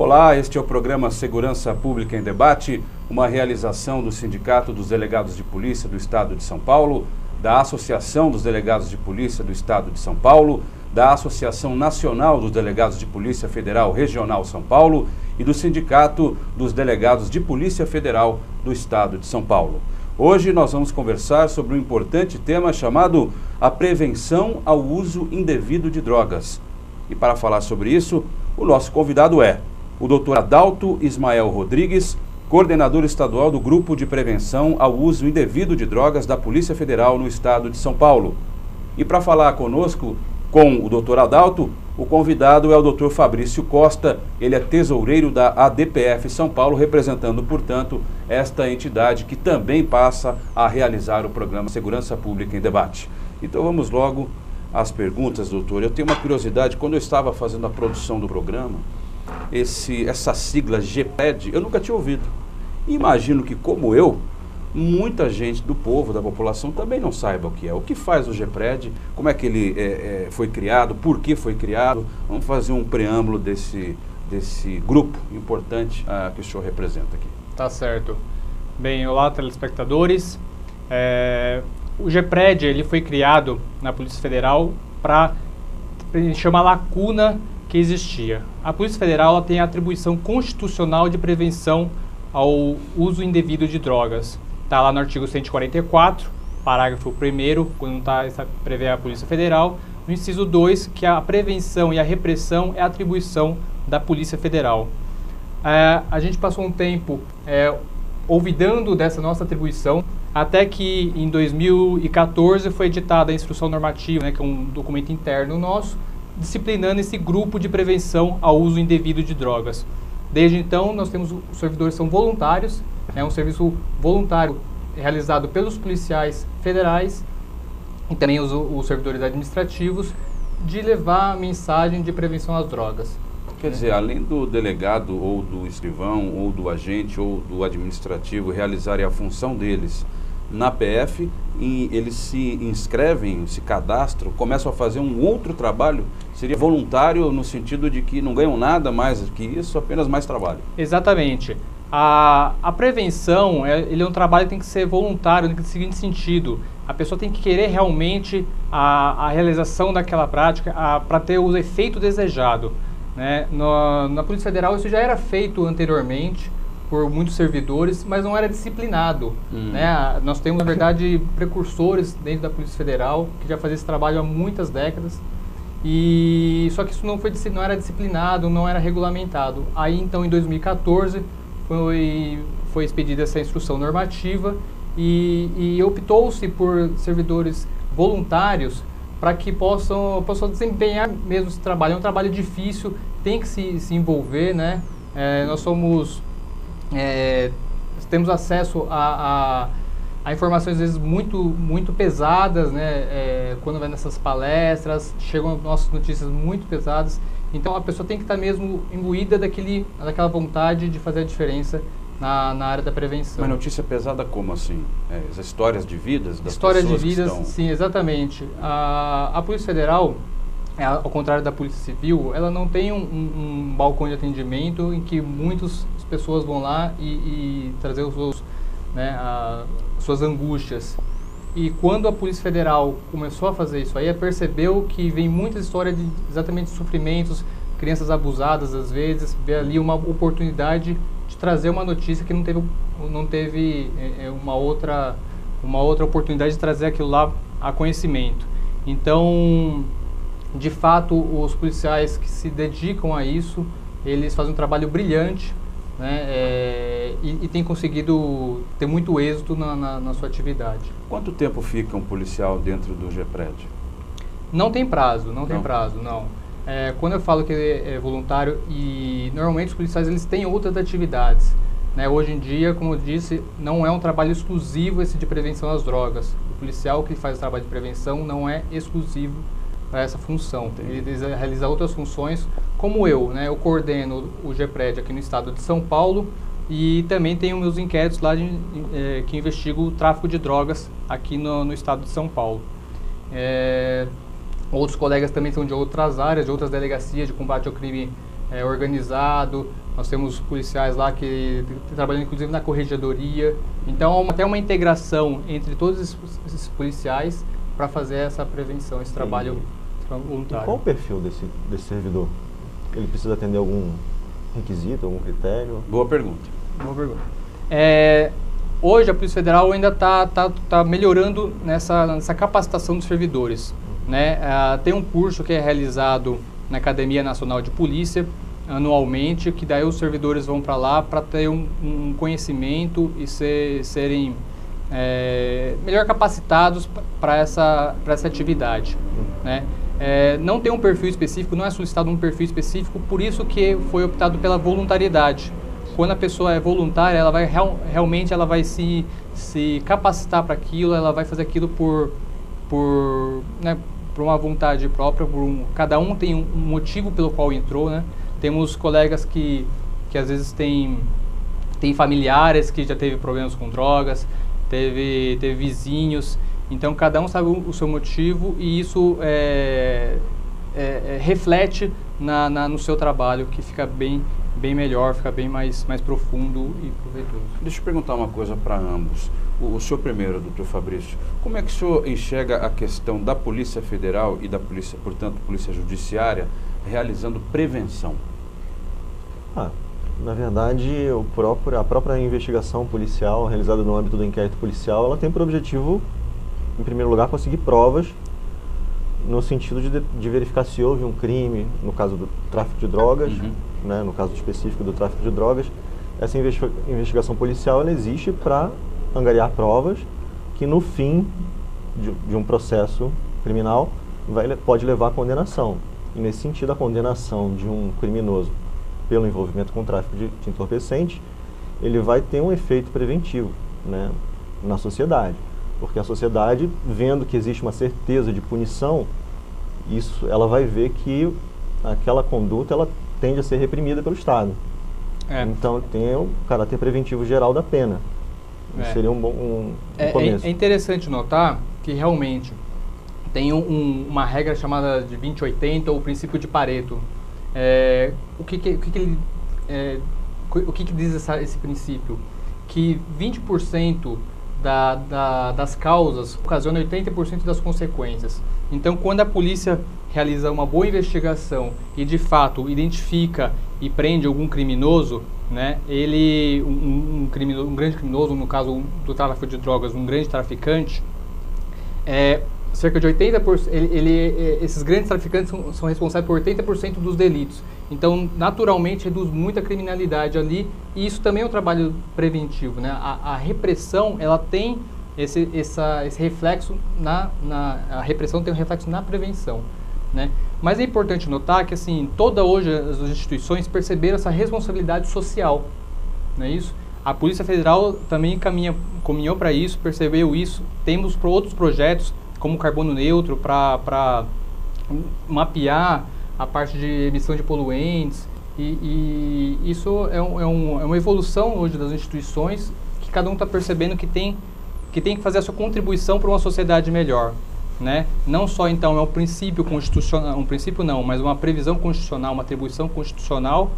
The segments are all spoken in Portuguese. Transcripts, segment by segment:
Olá, este é o programa Segurança Pública em Debate, uma realização do Sindicato dos Delegados de Polícia do Estado de São Paulo, da Associação dos Delegados de Polícia do Estado de São Paulo, da Associação Nacional dos Delegados de Polícia Federal Regional São Paulo e do Sindicato dos Delegados de Polícia Federal do Estado de São Paulo. Hoje nós vamos conversar sobre um importante tema chamado a prevenção ao uso indevido de drogas. E para falar sobre isso, o nosso convidado é o Dr. Adalto Ismael Rodrigues, coordenador estadual do Grupo de Prevenção ao Uso Indevido de Drogas da Polícia Federal no Estado de São Paulo. E para falar conosco, com o Dr. Adalto, o convidado é o Dr. Fabrício Costa, ele é tesoureiro da ADPF São Paulo, representando, portanto, esta entidade que também passa a realizar o programa Segurança Pública em Debate. Então vamos logo às perguntas, doutor. Eu tenho uma curiosidade, quando eu estava fazendo a produção do programa, essa sigla GPRED, eu nunca tinha ouvido. Imagino que, como eu, muita gente do povo, da população, também não saiba o que é. O que faz o GPRED, como é que ele foi criado, por que foi criado. Vamos fazer um preâmbulo desse grupo importante que o senhor representa aqui. Tá certo. Bem, olá, telespectadores. O GPRED ele foi criado na Polícia Federal para preencher uma lacuna que existia. A Polícia Federal ela tem a atribuição constitucional de prevenção ao uso indevido de drogas. Está lá no artigo 144, parágrafo 1º, quando prevê a Polícia Federal, no inciso 2, que a prevenção e a repressão é atribuição da Polícia Federal. A gente passou um tempo olvidando dessa nossa atribuição, até que em 2014 foi editada a Instrução Normativa, que é um documento interno nosso, disciplinando esse grupo de prevenção ao uso indevido de drogas. Desde então, nós temos os servidores são voluntários, é um serviço voluntário realizado pelos policiais federais e também os servidores administrativos, de levar a mensagem de prevenção às drogas. Quer dizer, além do delegado ou do escrivão ou do agente ou do administrativo realizarem a função deles na PF, eles se inscrevem, se cadastram, começam a fazer um outro trabalho, seria voluntário no sentido de que não ganham nada mais que isso, apenas mais trabalho. Exatamente. A prevenção, ele é um trabalho que tem que ser voluntário, no seguinte sentido: a pessoa tem que querer realmente a realização daquela prática para ter o efeito desejado. Né? Na Polícia Federal isso já era feito anteriormente por muitos servidores, mas não era disciplinado. Né? Nós temos, na verdade, precursores dentro da Polícia Federal que já faziam esse trabalho há muitas décadas, só que isso não era disciplinado, não era regulamentado. Aí, então, em 2014, foi expedida essa instrução normativa e optou-se por servidores voluntários para que possam desempenhar mesmo esse trabalho. É um trabalho difícil, tem que se envolver, né? Nós temos acesso a informações às vezes muito pesadas, né? Quando vai nessas palestras, chegam nossas notícias muito pesadas. Então a pessoa tem que estar mesmo imbuída daquela vontade de fazer a diferença na área da prevenção. Mas notícia pesada como assim? As histórias de vidas das histórias pessoas de vidas, que estão... sim, exatamente. A Polícia Federal, ao contrário da Polícia Civil, ela não tem um balcão de atendimento em que muitas pessoas vão lá e trazer suas angústias. E quando a Polícia Federal começou a fazer isso aí, percebeu que vem muitas histórias de exatamente sofrimentos, crianças abusadas às vezes, vê ali uma oportunidade de trazer uma notícia que não teve uma outra oportunidade de trazer aquilo lá a conhecimento. Então, de fato, os policiais que se dedicam a isso, eles fazem um trabalho brilhante, né, e têm conseguido ter muito êxito na sua atividade. Quanto tempo fica um policial dentro do GPRED? Não tem prazo, não. Quando eu falo que é voluntário, e normalmente os policiais eles têm outras atividades. Né? Hoje em dia, como eu disse, não é um trabalho exclusivo esse de prevenção às drogas. O policial que faz o trabalho de prevenção não é exclusivo para essa função. Entendi. Ele realiza outras funções, como eu, né? Eu coordeno o GPRED aqui no estado de São Paulo e também tenho meus inquéritos lá que investigam o tráfico de drogas aqui no estado de São Paulo. Outros colegas também são de outras áreas, de outras delegacias de combate ao crime organizado, Nós temos policiais lá que trabalham inclusive na corregedoria. Então, até uma integração entre todos esses policiais para fazer essa prevenção, esse trabalho voluntário. E qual o perfil desse servidor? Ele precisa atender algum requisito, algum critério? Boa pergunta. Boa pergunta. Hoje a Polícia Federal ainda está melhorando nessa capacitação dos servidores. Né? Tem um curso que é realizado na Academia Nacional de Polícia anualmente, que daí os servidores vão para lá para ter um conhecimento e serem melhor capacitados para essa atividade. Né? Não tem um perfil específico, não é solicitado um perfil específico, por isso que foi optado pela voluntariedade. Quando a pessoa é voluntária, ela vai realmente ela vai se capacitar para aquilo, ela vai fazer aquilo por uma vontade própria, cada um tem um motivo pelo qual entrou, né? Temos colegas que às vezes têm familiares que já teve problemas com drogas, teve vizinhos, então cada um sabe o seu motivo e isso reflete no seu trabalho, que fica bem melhor, fica bem mais profundo e proveitoso. Deixa eu perguntar uma coisa para ambos. O senhor primeiro, doutor Fabrício, como é que o senhor enxerga a questão da Polícia Federal e da Polícia, portanto, Polícia Judiciária, realizando prevenção? Na verdade, a própria investigação policial realizada no âmbito do inquérito policial, ela tem por objetivo, em primeiro lugar, conseguir provas no sentido de verificar se houve um crime, no caso do tráfico de drogas, né, no caso específico do tráfico de drogas. Essa investigação policial ela existe para angariar provas que no fim de um processo criminal pode levar à condenação. E nesse sentido, a condenação de um criminoso pelo envolvimento com tráfico de entorpecente, ele vai ter um efeito preventivo, né, na sociedade. Porque a sociedade, vendo que existe uma certeza de punição, ela vai ver que aquela conduta ela tende a ser reprimida pelo Estado. Então tem o caráter preventivo geral da pena. Isso seria um bom começo. É interessante notar que realmente tem uma regra chamada de 20-80 ou o princípio de Pareto. O que diz esse princípio? Que 20% das causas ocasionam 80% das consequências. Então, quando a polícia realiza uma boa investigação e, de fato, identifica e prende algum criminoso, né, um grande criminoso, no caso do tráfico de drogas, um grande traficante, cerca de 80%, esses grandes traficantes são responsáveis por 80% dos delitos. Então, naturalmente, reduz muito a criminalidade ali, e isso também é um trabalho preventivo, né? A repressão, ela tem esse reflexo a repressão tem um reflexo na prevenção, né? Mas é importante notar que, assim, hoje as instituições perceberam essa responsabilidade social, não é isso? A Polícia Federal também caminhou para isso, percebeu isso. Temos outros projetos, como o carbono neutro, para mapear a parte de emissão de poluentes, e isso é uma evolução hoje das instituições, que cada um está percebendo que tem que fazer a sua contribuição para uma sociedade melhor, né? Não só então é um princípio constitucional, mas uma previsão constitucional, uma atribuição constitucional,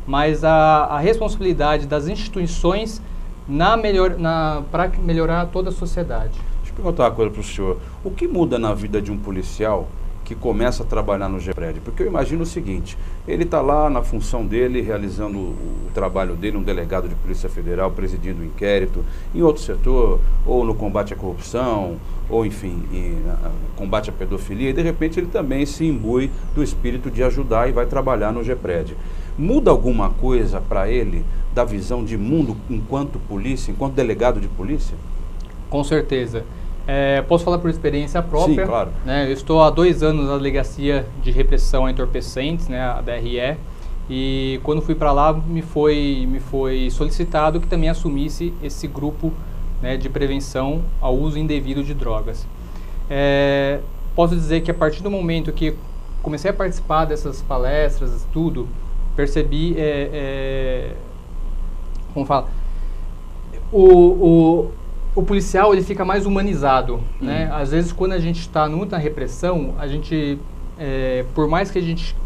mas a responsabilidade das instituições para melhorar toda a sociedade. Deixa eu perguntar uma coisa para o senhor. O que muda na vida de um policial que começa a trabalhar no GEPRED? Porque eu imagino o seguinte, ele está lá na função dele, realizando o trabalho dele, um delegado de Polícia Federal, presidindo o inquérito, em outro setor, ou no combate à corrupção, ou enfim, combate à pedofilia, e de repente ele também se imbui do espírito de ajudar e vai trabalhar no GEPRED. Muda alguma coisa para ele da visão de mundo enquanto polícia, enquanto delegado de polícia? Com certeza. Posso falar por experiência própria. Sim, claro. Né? Eu estou há 2 anos na Delegacia de Repressão a Entorpecentes, né, a DRE, e quando fui para lá me foi solicitado que também assumisse esse grupo, né, de prevenção ao uso indevido de drogas. Posso dizer que a partir do momento que comecei a participar dessas palestras, tudo, percebi, como fala, o policial ele fica mais humanizado, né? Às vezes quando a gente está muito na repressão, a gente, por mais que a gente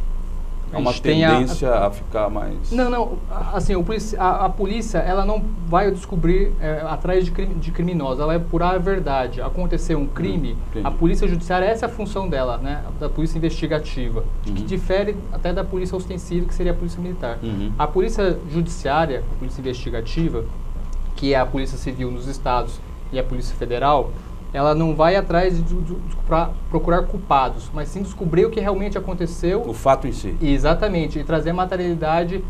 É uma tendência a ficar mais... Não, assim, a polícia, ela não vai descobrir atrás de criminosos, ela vai apurar a verdade. Aconteceu um crime, a polícia judiciária, essa é a função dela, né, da polícia investigativa, que difere até da polícia ostensiva, que seria a polícia militar. A polícia judiciária, a polícia investigativa, que é a polícia civil nos estados e a polícia federal, ela não vai atrás de procurar culpados, mas sim descobrir o que realmente aconteceu. O fato em si. Exatamente, e trazer a materialidade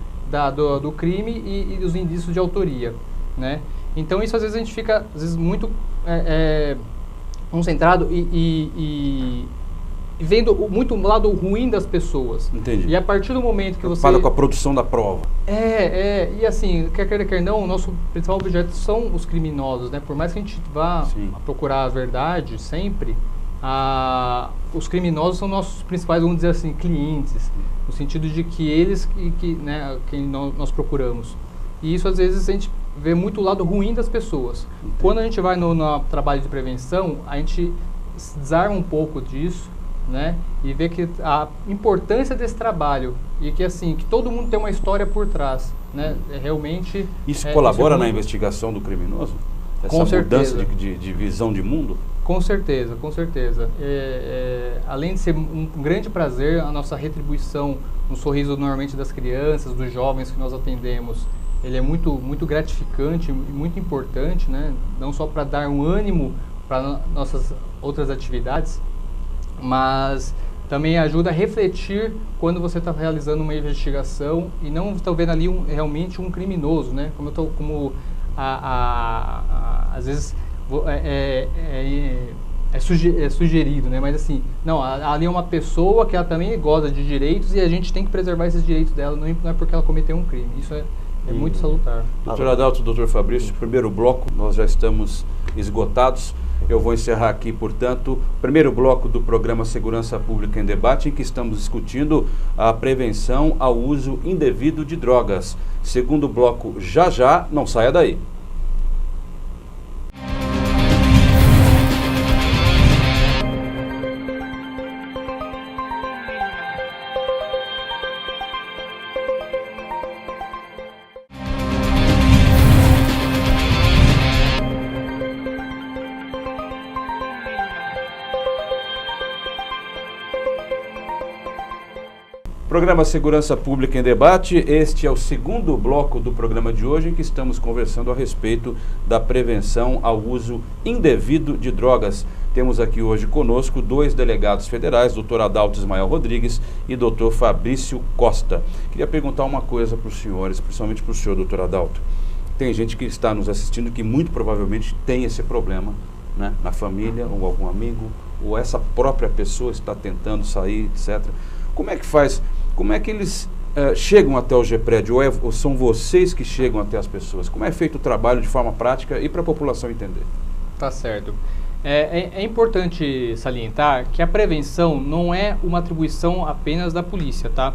do crime e os indícios de autoria, né? Então isso às vezes a gente fica muito concentrado e vendo muito o lado ruim das pessoas. Entendi. E a partir do momento que você... Fala com a produção da prova. E assim, quer não, o nosso principal objeto são os criminosos, né? Por mais que a gente vá procurar a verdade sempre, os criminosos são nossos principais, vamos dizer assim, clientes, no sentido de que eles né, quem nós procuramos. E isso às vezes a gente vê muito o lado ruim das pessoas. Entendi. Quando a gente vai no trabalho de prevenção, a gente desarma um pouco disso, né? E ver que a importância desse trabalho e que assim, que todo mundo tem uma história por trás, né? Realmente isso colabora isso na investigação do criminoso? Essa com mudança certeza. de visão de mundo? Com certeza, com certeza. Além de ser um grande prazer, a nossa retribuição no sorriso normalmente das crianças, dos jovens que nós atendemos, ele é muito, muito gratificante e muito importante, né? Não só para dar um ânimo para nossas outras atividades, mas também ajuda a refletir quando você está realizando uma investigação e não está vendo ali realmente um criminoso, né? Às vezes é sugerido, né? Mas assim, não, ali é uma pessoa que ela também goza de direitos e a gente tem que preservar esses direitos dela, não é porque ela cometeu um crime. Isso é muito salutar. Doutor Adalto, doutor Fabrício, primeiro bloco, nós já estamos esgotados. Eu vou encerrar aqui, portanto, o primeiro bloco do programa Segurança Pública em Debate, em que estamos discutindo a prevenção ao uso indevido de drogas. Segundo bloco, já, não saia daí. Programa Segurança Pública em Debate, este é o segundo bloco do programa de hoje em que estamos conversando a respeito da prevenção ao uso indevido de drogas. Temos aqui hoje conosco dois delegados federais, Dr. Adalto Ismael Rodrigues e Dr. Fabrício Costa. Queria perguntar uma coisa para os senhores, principalmente para o senhor, Dr. Adalto. Tem gente que está nos assistindo que muito provavelmente tem esse problema, né, na família, ou algum amigo, ou essa própria pessoa está tentando sair, etc. Como é que faz? Como é que eles chegam até o GPRED? Ou são vocês que chegam até as pessoas? Como é feito o trabalho de forma prática e para a população entender? Tá certo. É importante salientar que a prevenção não é uma atribuição apenas da polícia, tá?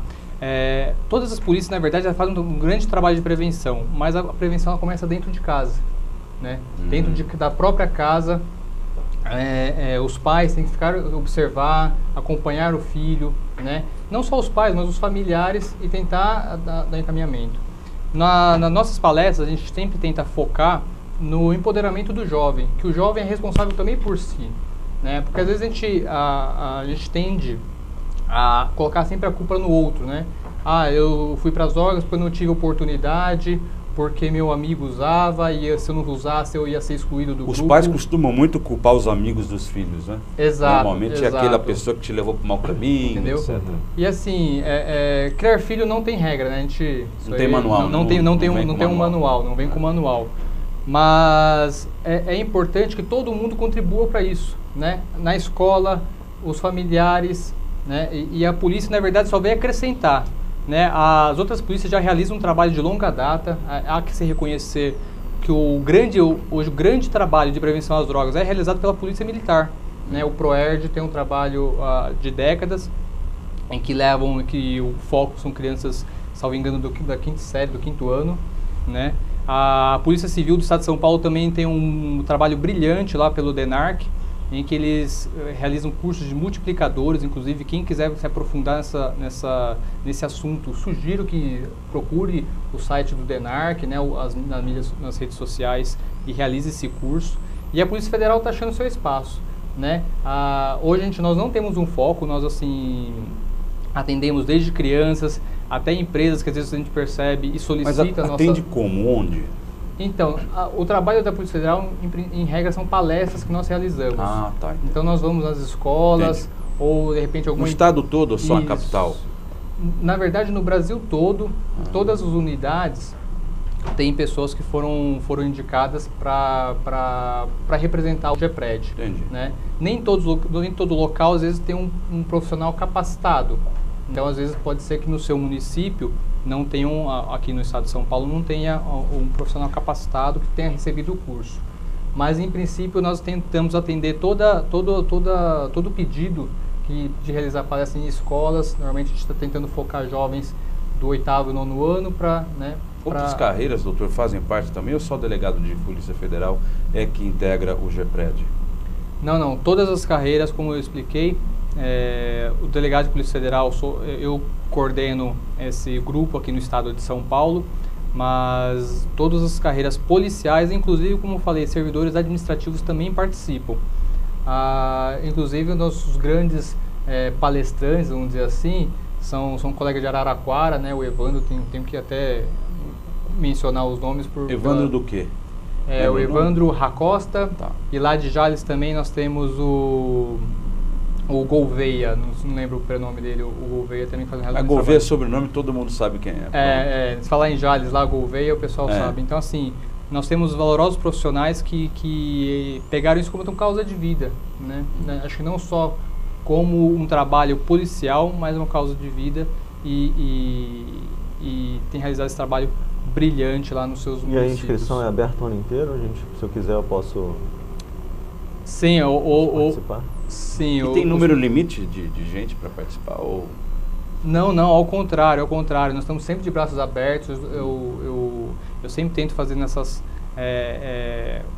Todas as polícias, na verdade, já fazem um grande trabalho de prevenção, mas a prevenção ela começa dentro de casa, né? Dentro da própria casa. Os pais têm que observar, acompanhar o filho, né? Não só os pais, mas os familiares e tentar dar encaminhamento. Nas nossas palestras, a gente sempre tenta focar no empoderamento do jovem, que o jovem é responsável também por si, né? Porque às vezes a gente tende a colocar sempre a culpa no outro, né? Eu fui para as drogas porque eu não tive oportunidade, porque meu amigo usava e se eu não usasse eu ia ser excluído do grupo. Os pais costumam muito culpar os amigos dos filhos, né? Exato. Normalmente é aquela pessoa que te levou para o mau caminho, entendeu? etc. E assim, criar filho não tem regra, né? Não tem manual. Não tem um manual, não vem com manual. Mas é importante que todo mundo contribua para isso, né? Na escola, os familiares, né? E a polícia, na verdade, só vem acrescentar. Né? As outras polícias já realizam um trabalho de longa data. Há que se reconhecer que hoje o grande trabalho de prevenção às drogas é realizado pela Polícia Militar, né? O PROERD tem um trabalho de décadas em que o foco são crianças, salvo engano, da quinta série, do quinto ano, né? A Polícia Civil do Estado de São Paulo também tem um trabalho brilhante lá pelo DENARC, em que eles realizam cursos de multiplicadores. Inclusive, quem quiser se aprofundar nesse assunto, sugiro que procure o site do DENARC, né, nas redes sociais, e realize esse curso. E a Polícia Federal está achando seu espaço, né? Hoje nós não temos um foco, nós assim atendemos desde crianças até empresas que às vezes a gente percebe e solicita. Mas atende como? Onde? Então, o trabalho da Polícia Federal, em regra, são palestras que nós realizamos. Ah, tá. Entendi. Então nós vamos nas escolas, Entendi. Ou de repente algum... No estado todo ou só a capital? Na verdade, no Brasil todo, todas as unidades têm pessoas que foram indicadas para representar o GEPRED. Entendi. Né? Nem todo local, às vezes, tem um profissional capacitado. Então, às vezes, pode ser que no seu município não tenham, aqui no estado de São Paulo, não tenha um profissional capacitado que tenha recebido o curso. Mas, em princípio, nós tentamos atender todo pedido de realizar palestras em escolas. Normalmente, a gente está tentando focar jovens do 8º e 9º ano para... Né, outras carreiras, doutor, fazem parte também ou só o delegado de Polícia Federal é que integra o GEPRED? Não. Todas as carreiras, como eu expliquei, o delegado de Polícia Federal, eu coordeno esse grupo aqui no estado de São Paulo, mas todas as carreiras policiais, inclusive, como eu falei, servidores administrativos também participam. Inclusive, nossos grandes palestrantes, vamos dizer assim, são colegas de Araraquara, né? O Evandro, tenho que até mencionar os nomes. Evandro do quê? O Evandro Racosta, tá. E lá de Jales também nós temos o Gouveia, não lembro o prenome dele, o Gouveia também faz um A Gouveia é sobrenome, todo mundo sabe quem é. Se falar em Jales lá, Gouveia, o pessoal sabe. Então, assim, nós temos valorosos profissionais que pegaram isso como uma causa de vida, né? Acho que não só como um trabalho policial, mas uma causa de vida e tem realizado esse trabalho brilhante lá nos seus municípios. E a inscrição é aberta o ano inteiro? Se eu quiser, eu posso... Sim, participar? Sim. E tem número limite de gente para participar? Ou... Não, ao contrário. Nós estamos sempre de braços abertos. Eu sempre tento fazer nessas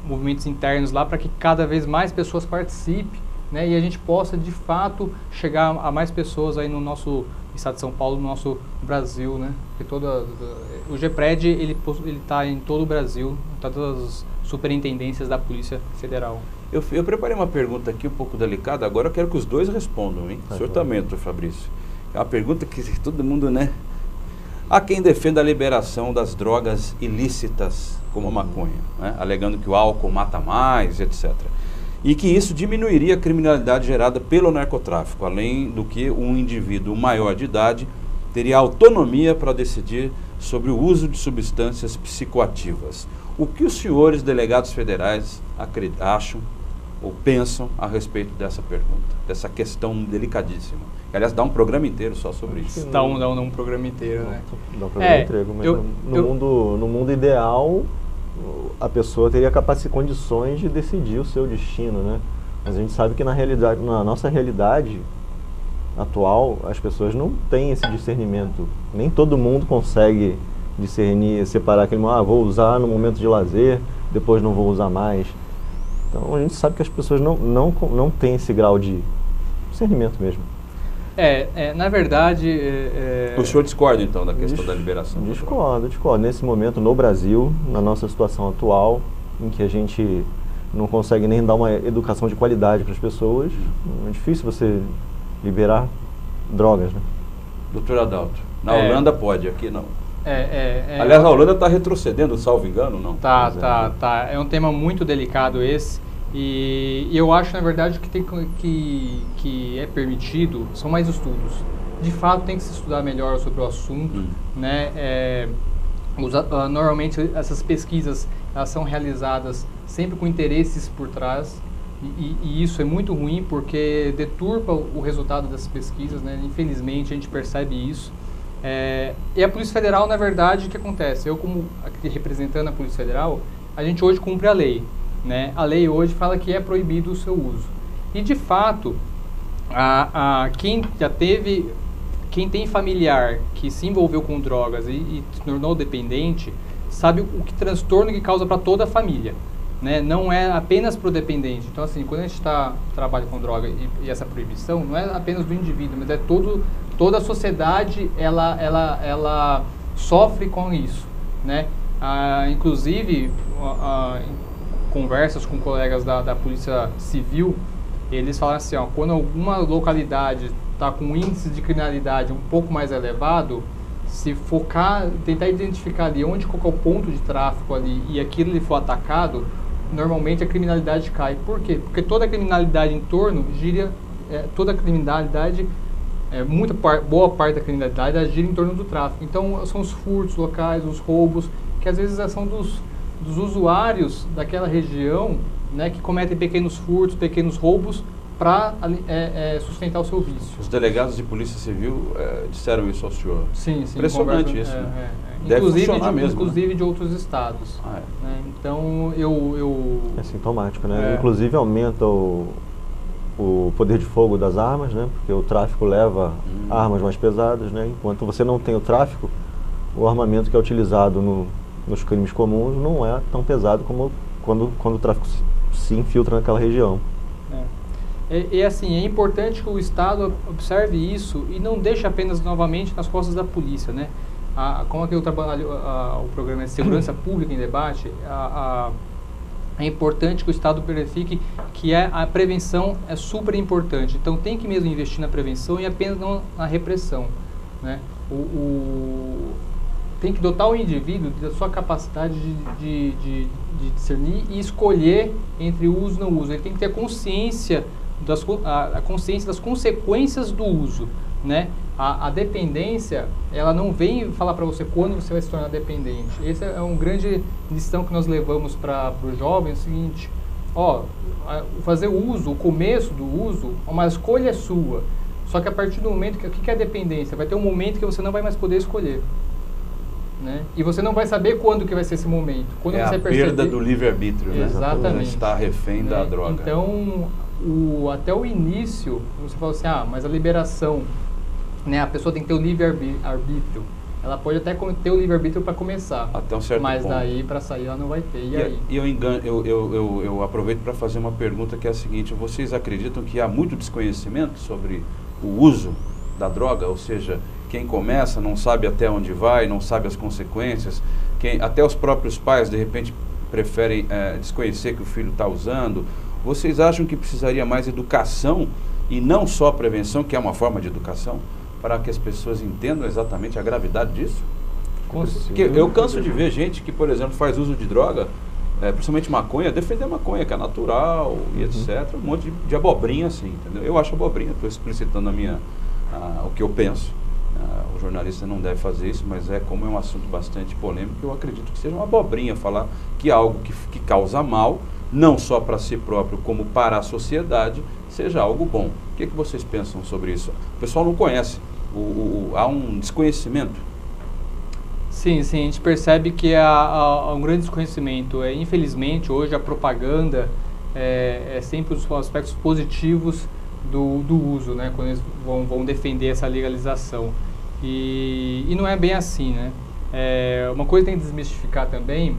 movimentos internos lá para que cada vez mais pessoas participem, né? E a gente possa, de fato, chegar a mais pessoas aí no nosso estado de São Paulo, no nosso Brasil, né? Porque o GEPRED, ele está em todo o Brasil, em todas as superintendências da Polícia Federal. Eu preparei uma pergunta aqui um pouco delicada, agora eu quero que os dois respondam, hein? O senhor também, doutor Fabrício. É uma pergunta que todo mundo, né? Há quem defenda a liberação das drogas ilícitas, como a maconha, né? Alegando que o álcool mata mais, etc. E que isso diminuiria a criminalidade gerada pelo narcotráfico, além do que um indivíduo maior de idade teria autonomia para decidir sobre o uso de substâncias psicoativas. O que os senhores delegados federais acham ou pensam a respeito dessa pergunta, dessa questão delicadíssima? Que, aliás, dá um programa inteiro só sobre isso. Dá um programa inteiro, né? Dá um programa inteiro, mas no mundo ideal, a pessoa teria condições de decidir o seu destino, né? Mas a gente sabe que na nossa realidade atual, as pessoas não têm esse discernimento. Nem todo mundo consegue discernir, separar aquele, vou usar no momento de lazer, depois não vou usar mais. Então a gente sabe que as pessoas não têm esse grau de discernimento mesmo. Na verdade... O senhor discorda, então, da questão da liberação? Discordo. Nesse momento, no Brasil, na nossa situação atual, em que a gente não consegue nem dar uma educação de qualidade para as pessoas, é difícil você liberar drogas, né? Doutor Adalto, na Holanda pode, aqui não. Aliás, a Holanda está retrocedendo, salvo engano, não? Tá. É um tema muito delicado esse. E eu acho, na verdade, que é permitido, são mais estudos. De fato, tem que se estudar melhor sobre o assunto, né? Normalmente, essas pesquisas elas são realizadas sempre com interesses por trás, e isso é muito ruim, porque deturpa o resultado dessas pesquisas, né? Infelizmente, a gente percebe isso. E a Polícia Federal, na verdade, o que acontece? Eu, como aqui representando a Polícia Federal, a gente hoje cumpre a lei. Né? A lei hoje fala que é proibido o seu uso. E, de fato, quem tem familiar que se envolveu com drogas e se tornou dependente, sabe o que transtorno que causa para toda a família. né, não é apenas para o dependente. Então, assim, quando a gente trabalha com droga e essa proibição, não é apenas do indivíduo, mas é toda a sociedade, ela sofre com isso, né? Inclusive, em conversas com colegas da Polícia Civil, eles falam assim, ó, quando alguma localidade está com um índice de criminalidade um pouco mais elevado, se focar, tentar identificar ali onde qual é o ponto de tráfico ali e aquilo ele for atacado, normalmente a criminalidade cai. Por quê? Porque toda a criminalidade em torno gira, toda a criminalidade, boa parte da criminalidade gira em torno do tráfico. Então são os furtos locais, os roubos, que às vezes são dos usuários daquela região, né, que cometem pequenos furtos, pequenos roubos para sustentar o seu vício. Os delegados de Polícia Civil disseram isso ao senhor? Sim. Impressionante isso. Deve funcionar mesmo. Inclusive, né? de outros estados. Né? Então, É sintomático, né? Inclusive aumenta o poder de fogo das armas, né? Porque o tráfico leva armas mais pesadas, né? Enquanto você não tem o tráfico, o armamento que é utilizado nos crimes comuns não é tão pesado como quando o tráfico se infiltra naquela região. E assim, é importante que o Estado observe isso e não deixe apenas novamente nas costas da polícia, né? Como aqui eu trabalho o programa de Segurança Pública em Debate, é importante que o Estado verifique que a prevenção é super importante. Então tem que mesmo investir na prevenção e apenas não na repressão, né? Tem que dotar o indivíduo da sua capacidade de discernir e escolher entre uso e não uso. Ele tem que ter consciência consciência das consequências do uso, né? A dependência, ela não vem falar para você quando você vai se tornar dependente. Essa é uma grande lição que nós levamos para os jovens, é o seguinte, fazer o uso, o começo do uso, uma escolha sua. Só que a partir do momento o que é dependência? Vai ter um momento que você não vai mais poder escolher. Né? E você não vai saber quando que vai ser esse momento. Quando você a perda do livre-arbítrio, né? Exatamente. Está refém da droga. Então, até o início, você fala assim, mas a liberação, né? A pessoa tem que ter o livre-arbítrio. Ela pode até ter o livre-arbítrio para começar. Até um certo ponto. Mas daí, para sair, ela não vai ter. E aí? Eu aproveito para fazer uma pergunta que é a seguinte, vocês acreditam que há muito desconhecimento sobre o uso da droga? Ou seja, quem começa não sabe até onde vai, não sabe as consequências, até os próprios pais, de repente, preferem desconhecer que o filho está usando. Vocês acham que precisaria mais educação e não só prevenção, que é uma forma de educação, para que as pessoas entendam exatamente a gravidade disso? Porque eu canso de ver gente que, por exemplo, faz uso de droga, principalmente maconha, defender maconha, que é natural e etc. Um monte de abobrinha assim, entendeu? Eu acho abobrinha, estou explicitando o que eu penso. O jornalista não deve fazer isso, mas como é um assunto bastante polêmico, eu acredito que seja uma abobrinha falar que algo que causa mal, não só para si próprio, como para a sociedade, seja algo bom. O que vocês pensam sobre isso? O pessoal não conhece, há um desconhecimento. Sim, a gente percebe que há um grande desconhecimento. Infelizmente, hoje a propaganda é sempre os aspectos positivos do uso, né, quando eles vão defender essa legalização. E não é bem assim, né? Uma coisa tem que desmistificar também,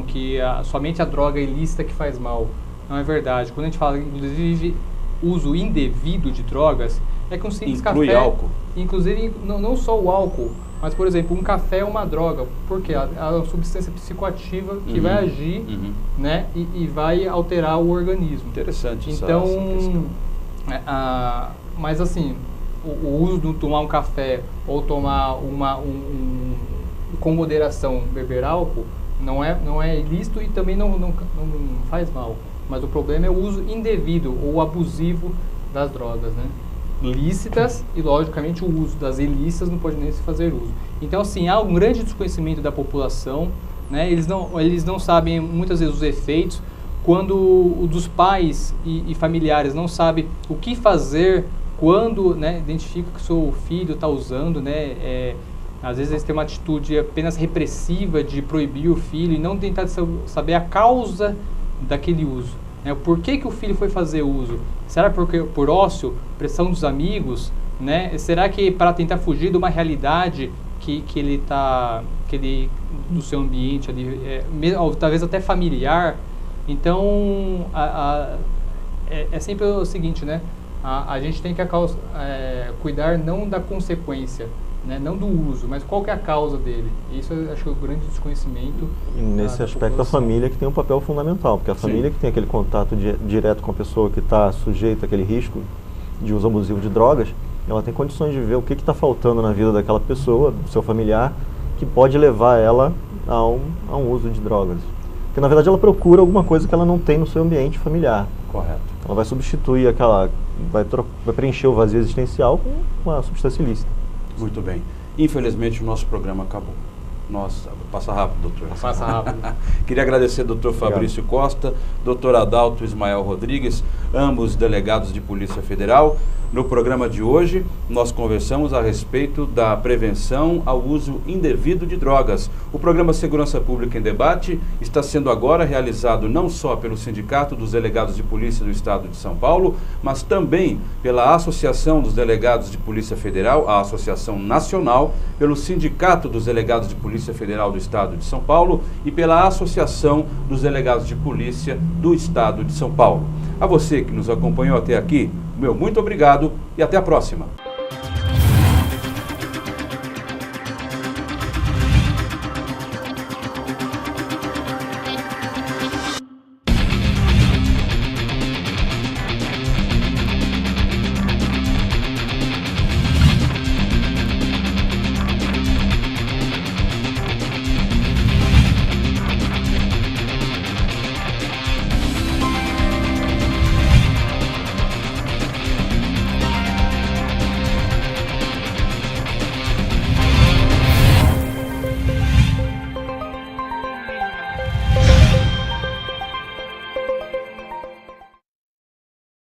que somente a droga ilícita que faz mal. Não é verdade. Quando a gente fala, inclusive, uso indevido de drogas, é que um simples café... Inclui álcool? Inclusive, não só o álcool, mas, por exemplo, um café é uma droga. Por quê? É uma substância psicoativa que vai agir, né, e vai alterar o organismo. Interessante essa questão. Mas assim, o uso de tomar um café ou tomar com moderação beber álcool não é ilícito e também não faz mal. Mas o problema é o uso indevido ou abusivo das drogas, né? Lícitas e, logicamente, o uso das ilícitas não pode nem se fazer uso. Então, assim, há um grande desconhecimento da população, né? Eles não sabem, muitas vezes, os efeitos. Quando dos pais e familiares não sabem o que fazer quando, né, identifica que o seu filho está usando, né? Às vezes eles têm uma atitude apenas repressiva de proibir o filho e não tentar saber a causa daquele uso. Né? Por que o filho foi fazer uso? Será por ócio, pressão dos amigos? Né? Será que para tentar fugir de uma realidade do seu ambiente ali, talvez até familiar? Então, é sempre o seguinte, né? A gente tem que cuidar não da consequência, né? Não do uso, mas qual que é a causa dele. Isso eu acho que é o grande desconhecimento. E nesse aspecto a família que tem um papel fundamental, porque a família que tem aquele contato direto com a pessoa que está sujeita àquele risco de uso abusivo de drogas, ela tem condições de ver o que está faltando na vida daquela pessoa, do seu familiar, que pode levar ela a um uso de drogas. Porque na verdade ela procura alguma coisa que ela não tem no seu ambiente familiar. Correto. Ela vai substituir vai preencher o vazio existencial com uma substância ilícita. Muito bem. Infelizmente o nosso programa acabou. Nossa, passa rápido, doutor. Passa rápido. Queria agradecer ao doutor Fabrício Costa, doutor Adalto Ismael Rodrigues, ambos delegados de Polícia Federal. No programa de hoje, nós conversamos a respeito da prevenção ao uso indevido de drogas. O programa Segurança Pública em Debate está sendo agora realizado não só pelo Sindicato dos Delegados de Polícia do Estado de São Paulo, mas também pela Associação dos Delegados de Polícia Federal, a Associação Nacional, pelo Sindicato dos Delegados de Polícia Federal do Estado de São Paulo e pela Associação dos Delegados de Polícia do Estado de São Paulo. A você que nos acompanhou até aqui, meu muito obrigado e até a próxima.